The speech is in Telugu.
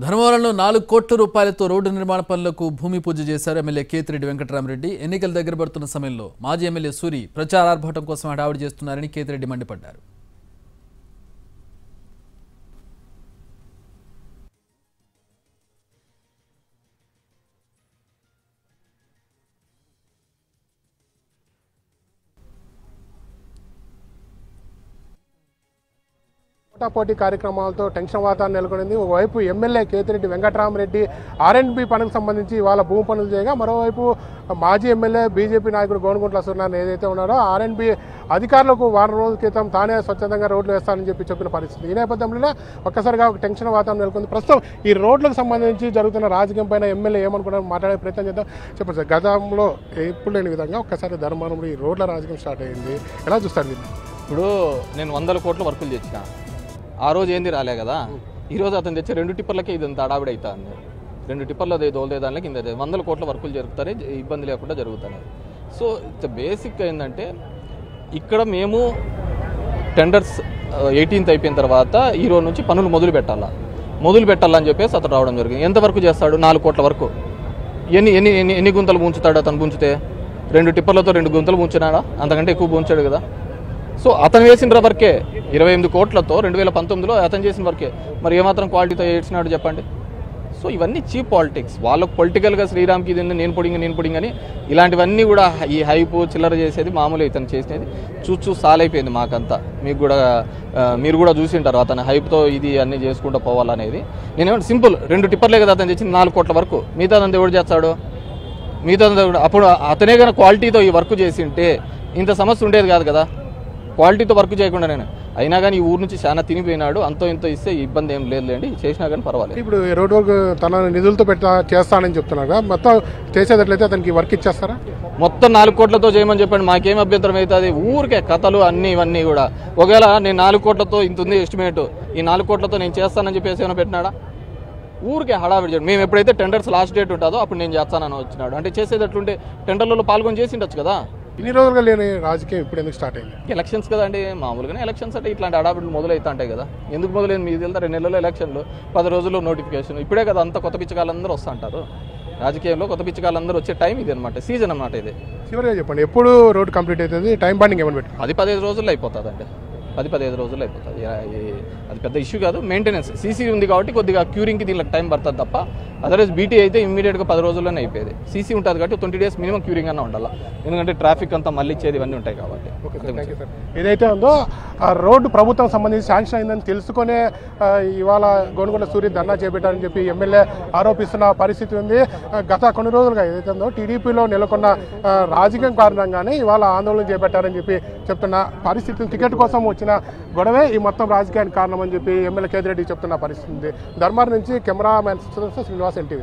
ధర్మవరంలో 4 కోట్ల రూపాయలతో రోడ్డు నిర్మాణ పనులకు భూమి పూజ చేశారు ఎమ్మెల్యే కేతిరెడ్డి వెంకటరామరెడ్డి. ఎన్నికలు దగ్గర పడుతున్న సమయంలో మాజీ ఎమ్మెల్యే సూరి ప్రచారార్భాటం కోసం హడావుడి చేస్తున్నారని కేతిరెడ్డి మండిపడ్డారు. పోటీ కార్యక్రమాలతో టెన్షన్ వాతావరణం నెలకొంది. ఒకవైపు ఎమ్మెల్యే కేతిరెడ్డి వెంకటరామరెడ్డి R&B పనులకు సంబంధించి వాళ్ళ భూమి పనులు చేయగా, మరోవైపు మాజీ ఎమ్మెల్యే బీజేపీ నాయకుడు గోనుగుంట్ల సూర్యనారాయణ ఏదైతే ఉన్నారో R&B అధికారులకు వారం రోజుల క్రితం తానే స్వచ్ఛందంగా రోడ్లు వేస్తానని చెప్పిన పరిస్థితి. ఈ నేపథ్యంలోనే ఒక్కసారిగా ఒక టెన్షన్ వాతావరణం నెలకొంది. ప్రస్తుతం ఈ రోడ్లకు సంబంధించి జరుగుతున్న రాజకీయం పైన ఎమ్మెల్యే ఏమనుకున్నారు మాట్లాడే ప్రయత్నం చేద్దాం. చెప్పండి సార్, గతంలో ఎప్పుడు లేని విధంగా ఒక్కసారి ధర్మవరంలో ఈ రోడ్ల రాజకీయం స్టార్ట్ అయింది, ఎలా చూస్తారు దీన్ని? ఇప్పుడు నేను 100 కోట్ల వర్కులు తెచ్చిన, ఆ రోజు ఏంది రాలే కదా. ఈరోజు అతను తెచ్చే 2 టిప్పర్లకే ఇదంతా అడావిడి అవుతుంది. 2 టిప్పర్లు దోలేదానికి కింద 100 కోట్ల వర్కులు జరుగుతాయి, ఇబ్బంది లేకుండా జరుగుతున్నాయి. సో బేసిక్ ఏంటంటే ఇక్కడ మేము టెండర్స్ 18th అయిపోయిన తర్వాత ఈ రోజు నుంచి పనులు మొదలు పెట్టాలని చెప్పేసి అతను రావడం జరిగింది. ఎంతవరకు చేస్తాడు? 4 కోట్ల వరకు. ఎన్ని గుంతలు ముంచుతాడు అతను? ముంచితే 2 టిప్పర్లతో 2 గుంతలు ముంచినాడా? అంతకంటే ఎక్కువ ముంచాడు కదా. సో అతను వేసిన వర్కే 28 కోట్లతో 2019లో అతను చేసిన వర్కే. మరి ఏమాత్రం క్వాలిటీతో ఏడ్చినాడు చెప్పండి. సో ఇవన్నీ చీప్ పాలిటిక్స్. వాళ్ళకు పొలిటికల్గా శ్రీరామ్కి ఇది నేను పొడింగ్ అని ఇలాంటివన్నీ కూడా ఈ హైపు చిల్లర చేసేది మామూలు. ఇతను చేసేది చూసి సాలైపోయింది మాకంతా. మీరు కూడా చూసింటారు అతను హైప్తో ఇది అన్నీ చేసుకుంటూ పోవాలనేది. నేనేమంటే సింపుల్ 2 టిప్పర్లే కదా అతను తెచ్చింది 4 కోట్ల వరకు. మిగతా ఎవడు చేస్తాడు? అప్పుడు అతనే కనుక క్వాలిటీతో ఈ వర్క్ చేసింటే ఇంత సమస్య ఉండేది కాదు కదా. క్వాలిటీతో వర్క్ చేయకుండా నేను అయినా కానీ ఈ ఊరు నుంచి చాలా తినిపోయినాడు. అంతో ఇంతో ఇస్తే ఇబ్బంది ఏం లేదులేండి, చేసినా కానీ పర్వాలేదు. ఇప్పుడు రోడ్ వర్క్ తన నిధులతో చేస్తానని చెప్తున్నారు, మొత్తం చేసేటట్లయితే అతనికి వర్క్ ఇచ్చేస్తారా? మొత్తం 4 కోట్లతో చేయమని చెప్పండి, మాకేం అభ్యంతరం అవుతుంది. ఊరికే కథలు అన్నీ ఇవన్నీ కూడా. ఒకవేళ నేను 4 కోట్లతో ఇంత ఉంది ఎస్టిమేట్, ఈ 4 కోట్లతో నేను చేస్తానని చెప్పేసి ఏమైనా పెట్టినాడా? ఊరికే హడావిడి చేయడం. మేము ఎప్పుడైతే టెండర్స్ లాస్ట్ డేట్ ఉంటుందో అప్పుడు నేను చేస్తానని వచ్చినాడు. అంటే చేసేటట్లుంటే టెండర్లలో పాల్గొని చేసి ఉండొచ్చు కదా. ఇన్ని రోజులుగా లేని రాజకీయం ఇప్పుడు ఎందుకు స్టార్ట్ అయింది? ఎలక్షన్స్ కదా అండి. మామూలుగానే ఎలక్షన్స్ అంటే ఇట్లాంటి అడావిడులు మొదలవుతా ఉంటాయి కదా. ఎందుకు మొదలైంది మీకు తెలుదా? 2 నెలల్లో ఎలక్షన్లు, 10 రోజుల్లో నోటిఫికేషన్. ఇప్పుడే కదా అంత కొత్త పిచ్చకాలందరూ వస్తూ ఉంటారు. రాజకీయంలో కొత్త పిచ్చకాలందరూ వచ్చే టైం ఇది అనమాట, సీజన్ అన్నమాట ఇది. చివరిగా చెప్పండి, ఎప్పుడు రోడ్ కంప్లీట్ అవుతుంది? టైం బాండింగ్ ఏమైనా పెట్టి 10-15 రోజుల్లో అయిపోతుంది అండి. 10-15 రోజుల్లో అయిపోతుంది. అది పెద్ద ఇష్యూ కాదు. మెయింటెనెన్స్ సీసీ ఉంది కాబట్టి కొద్దిగా క్యూరింగ్కి దీనికి టైం పడుతుంది తప్ప, అదర్వైజ్ బీటీ అయితే ఇమ్మీడియట్గా 10 రోజుల్లోనే అయిపోయేది. సీసీ ఉంటుంది కాబట్టి 20 days మినిమం క్యూరింగ్ అన్న ఉండాలి. ఎందుకంటే ట్రాఫిక్ అంతా మళ్ళీ ఇచ్చేది ఇవన్నీ ఉంటాయి కాబట్టి. ఏదైతే ఉందో ఆ రోడ్డు ప్రభుత్వం సంబంధించి శాంక్షన్ అయిందని తెలుసుకునే ఇవాళ గోనుగుంట్ల సూర్య ధర్నా చేపట్టారని చెప్పి ఎమ్మెల్యే ఆరోపిస్తున్న పరిస్థితి ఉంది. గత కొన్ని రోజులుగా ఏదైతే ఉందో టీడీపీలో నెలకొన్న రాజకీయం కారణంగానే ఇవాళ ఆందోళన చేపట్టారని చెప్పి చెప్తున్న పరిస్థితి. టికెట్ కోసం వచ్చిన గొడవే ఈ మొత్తం రాజకీయానికి కారణమని చెప్పి ఎమ్మెల్యే కేతిరెడ్డి చెప్తున్న పరిస్థితి ఉంది. ధర్మవరం నుంచి కెమెరామెన్ శ్రీనివాస్, NTV.